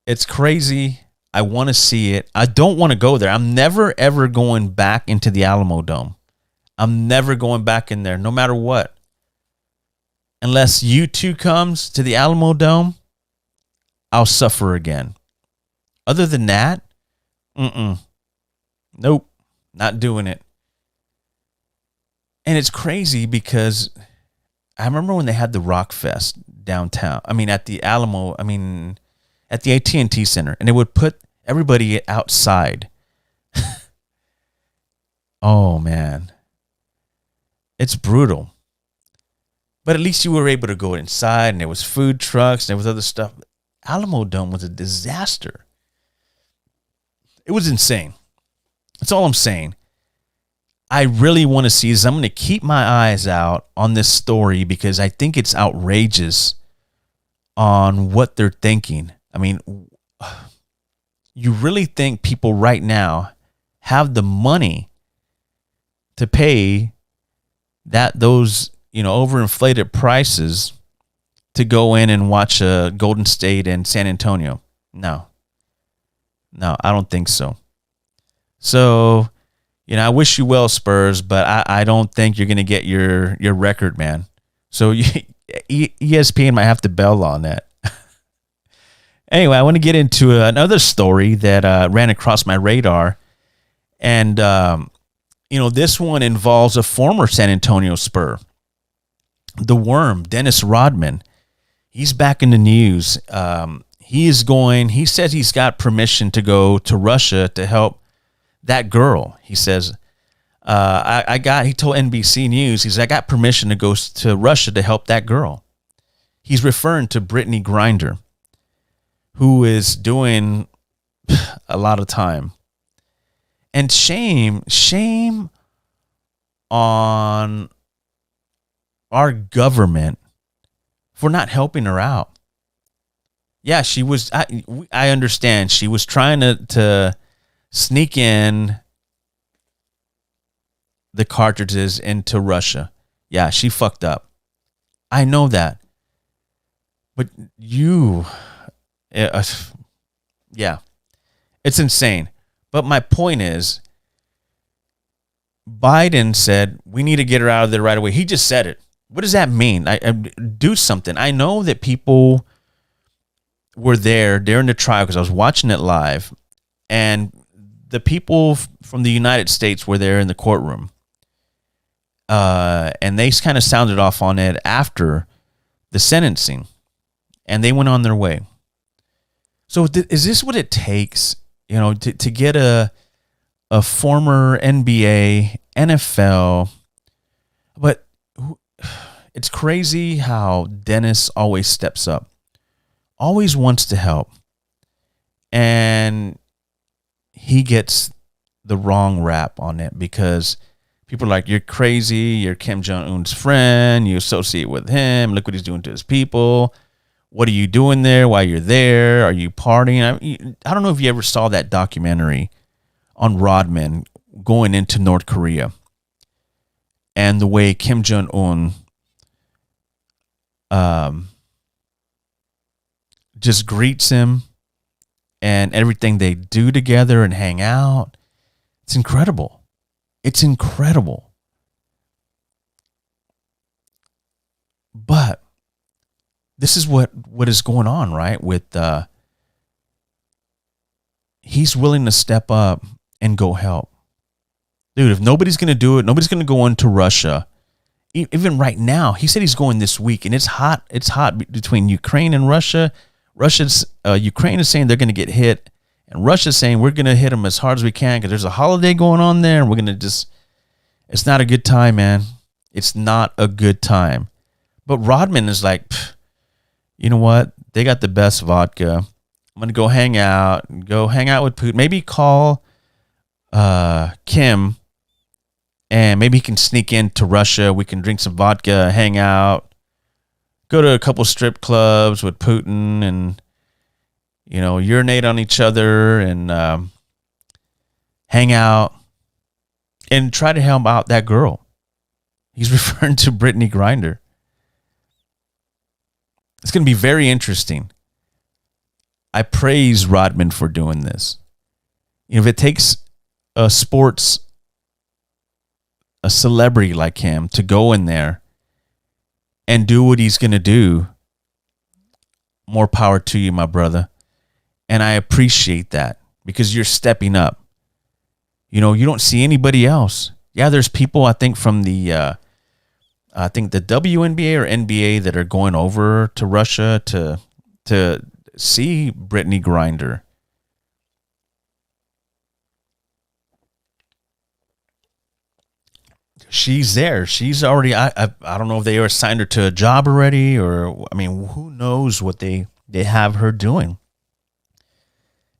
It's crazy. I want to see it. I don't want to go there. I'm never, ever going back into the Alamo Dome. I'm never going back in there, no matter what. Unless U2 comes to the Alamo Dome, I'll suffer again. Other than that, nope, not doing it. And it's crazy because I remember when they had the Rock Fest downtown. At the Alamo, at the AT&T Center, and they would put everybody outside. Oh, man. It's brutal. But at least you were able to go inside, and there was food trucks, and there was other stuff. Alamo Dome was a disaster. It was insane. That's all I'm saying. I really want to see this. I'm going to keep my eyes out on this story because I think it's outrageous on what they're thinking. You really think people right now have the money to pay those overinflated prices to go in and watch Golden State and San Antonio? No, I don't think so. So, I wish you well, Spurs, but I don't think you're going to get your record, man. So ESPN might have to bail on that. Anyway, I want to get into another story that ran across my radar. And, this one involves a former San Antonio Spur. The Worm, Dennis Rodman. He's back in the news. He says he's got permission to go to Russia to help that girl. He says, he told NBC News, he said, I got permission to go to Russia to help that girl. He's referring to Brittney Griner, who is doing a lot of time. And shame on our government for not helping her out. Yeah, she was, I understand. She was trying to sneak in the cartridges into Russia. Yeah, she fucked up. I know that. But yeah, it's insane. But my point is, Biden said, we need to get her out of there right away. He just said it. What does that mean? Do something. I know that people were there during the trial because I was watching it live, and the people from the United States were there in the courtroom, and they kind of sounded off on it after the sentencing, and they went on their way. So is this what it takes to get a former NBA, NFL, but it's crazy how Dennis always steps up, always wants to help, and he gets the wrong rap on it because people are like, you're crazy, you're Kim Jong-un's friend, you associate with him, look what he's doing to his people. What are you doing there while you're there? Are you partying? I don't know if you ever saw that documentary on Rodman going into North Korea and the way Kim Jong-un just greets him and everything they do together and hang out. It's incredible. It's incredible. But this is what is going on, right? With he's willing to step up and go help. Dude, if nobody's going to do it, nobody's going to go into Russia. Even right now, he said he's going this week, and it's hot. It's hot between Ukraine and Russia. Ukraine is saying they're going to get hit, and Russia's saying we're going to hit them as hard as we can because there's a holiday going on there, and we're going to just. It's not a good time, man. It's not a good time. But Rodman is like, you know what? They got the best vodka. I'm going to go hang out with Putin. Maybe call Kim, and maybe he can sneak into Russia. We can drink some vodka, hang out, go to a couple strip clubs with Putin and, urinate on each other and hang out and try to help out that girl. He's referring to Brittney Griner. It's going to be very interesting. I praise Rodman for doing this. If it takes a celebrity like him to go in there and do what he's going to do, more power to you, my brother. And I appreciate that because you're stepping up. You don't see anybody else. Yeah, there's people, I think, from the WNBA or NBA that are going over to Russia to see Brittney Griner. She's there. She's already. I don't know if they assigned her to a job already, or who knows what they have her doing.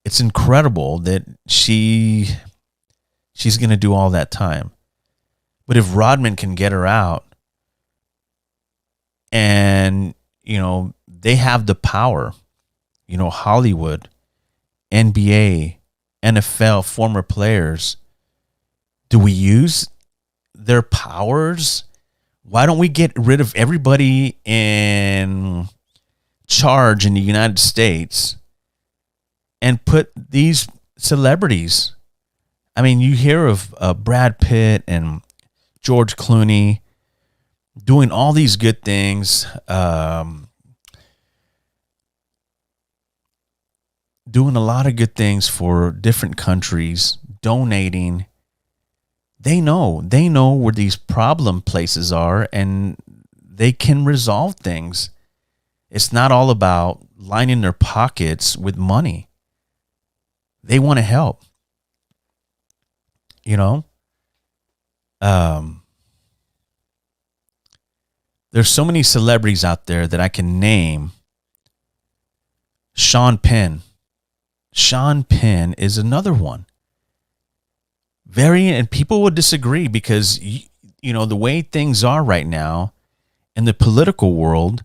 It's incredible that she's going to do all that time. But if Rodman can get her out, and they have the power, Hollywood, NBA, NFL, former players, do we use their powers? Why don't we get rid of everybody in charge in the United States and put these celebrities? You hear of Brad Pitt and George Clooney doing all these good things, doing a lot of good things for different countries, donating. They know where these problem places are, and they can resolve things. It's not all about lining their pockets with money. They want to help. There's so many celebrities out there that I can name. Sean Penn is another one. And people would disagree because, the way things are right now in the political world,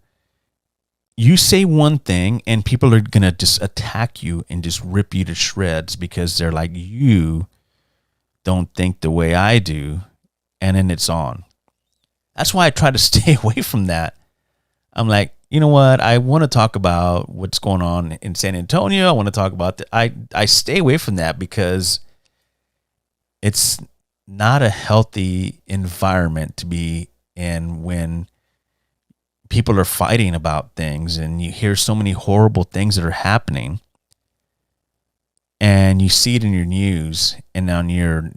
you say one thing and people are going to just attack you and just rip you to shreds because they're like, you don't think the way I do. And then it's on. That's why I try to stay away from that. I'm like, you know what? I want to talk about what's going on in San Antonio. I want to talk about I stay away from that because it's not a healthy environment to be in when people are fighting about things and you hear so many horrible things that are happening and you see it in your news and on your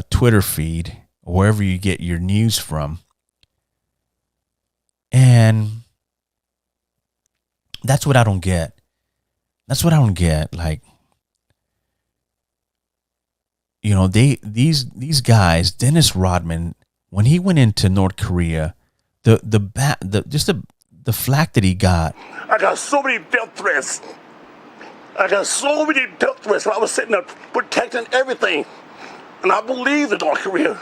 Twitter feed, or wherever you get your news from. And that's what I don't get. Like, these guys, Dennis Rodman, when he went into North Korea, the flack that he got. I got so many death threats. I was sitting there protecting everything. And I believed in North Korea.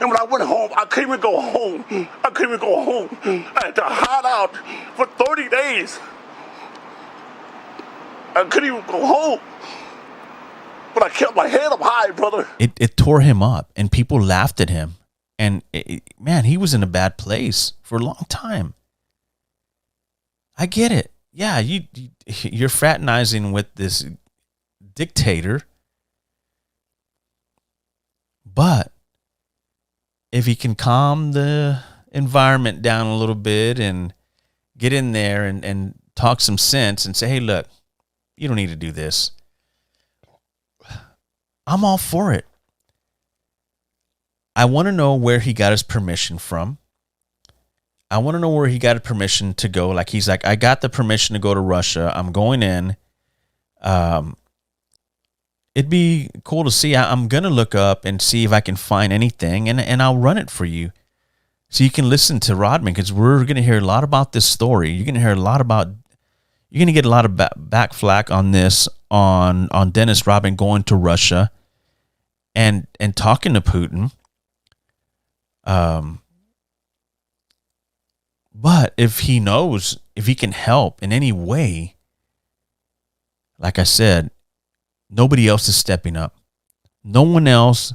And when I went home, I couldn't even go home. I had to hide out for 30 days. I couldn't even go home. But I kept my head up high, brother. It tore him up, and people laughed at him. And, man, he was in a bad place for a long time. I get it. Yeah, you're fraternizing with this dictator. But if he can calm the environment down a little bit and get in there and talk some sense and say, hey, look, you don't need to do this, I'm all for it. I want to know where he got his permission from. I want to know where he got a permission to go. Like, he's like, I got the permission to go to Russia. I'm going in. It'd be cool to see. I'm going to look up and see if I can find anything, and I'll run it for you so you can listen to Rodman, because we're going to hear a lot about this story. You're going to get a lot of back flack on this, on Dennis Rodman going to Russia and talking to Putin. But if he knows, if he can help in any way, like I said, nobody else is stepping up. No one else.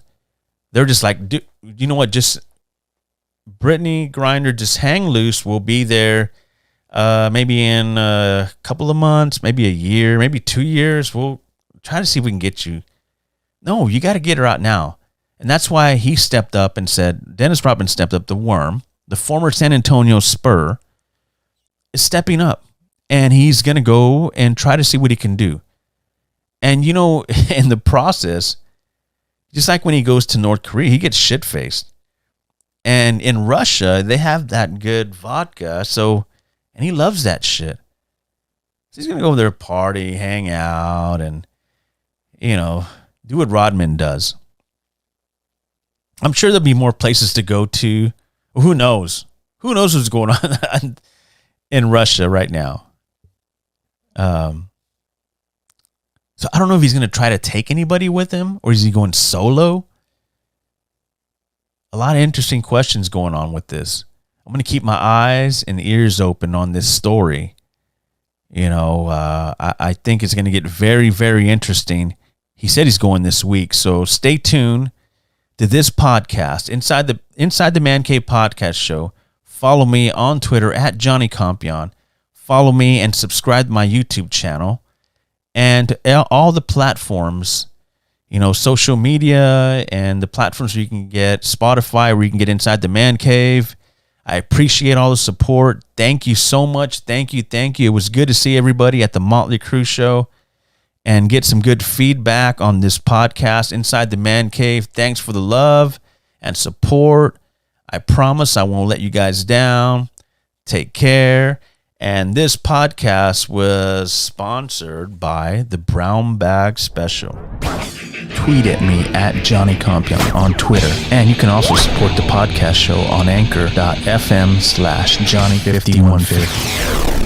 They're just like, you know what? Just Brittney Griner, just hang loose. We'll be there maybe in a couple of months, maybe a year, maybe 2 years. We'll try to see if we can get you. No, you got to get her out now. And that's why he stepped up and said, Dennis Rodman stepped up, the Worm, the former San Antonio Spur, is stepping up. And he's going to go and try to see what he can do. And, in the process, just like when he goes to North Korea, he gets shit-faced. And in Russia, they have that good vodka, and he loves that shit. So he's going to go over there, party, hang out, and, do what Rodman does. I'm sure there'll be more places to go to. Who knows? Who knows what's going on in Russia right now? So I don't know if he's going to try to take anybody with him, or is he going solo? A lot of interesting questions going on with this. I'm going to keep my eyes and ears open on this story. I think it's going to get very, very interesting. He said he's going this week, so stay tuned to this podcast, Inside the ManCave Podcast Show. Follow me on Twitter at Johnny Compian. Follow me and subscribe to my YouTube channel. And all the platforms, social media and the platforms where you can get Spotify, where you can get Inside the ManCave. I appreciate all the support. Thank you so much. Thank you. It was good to see everybody at the Mötley Crüe Show and get some good feedback on this podcast, Inside the ManCave. Thanks for the love and support. I promise I won't let you guys down. Take care. And this podcast was sponsored by the Brown Bag Special. Tweet at me at Johnny Compian on Twitter. And you can also support the podcast show on anchor.fm/Johnny5150.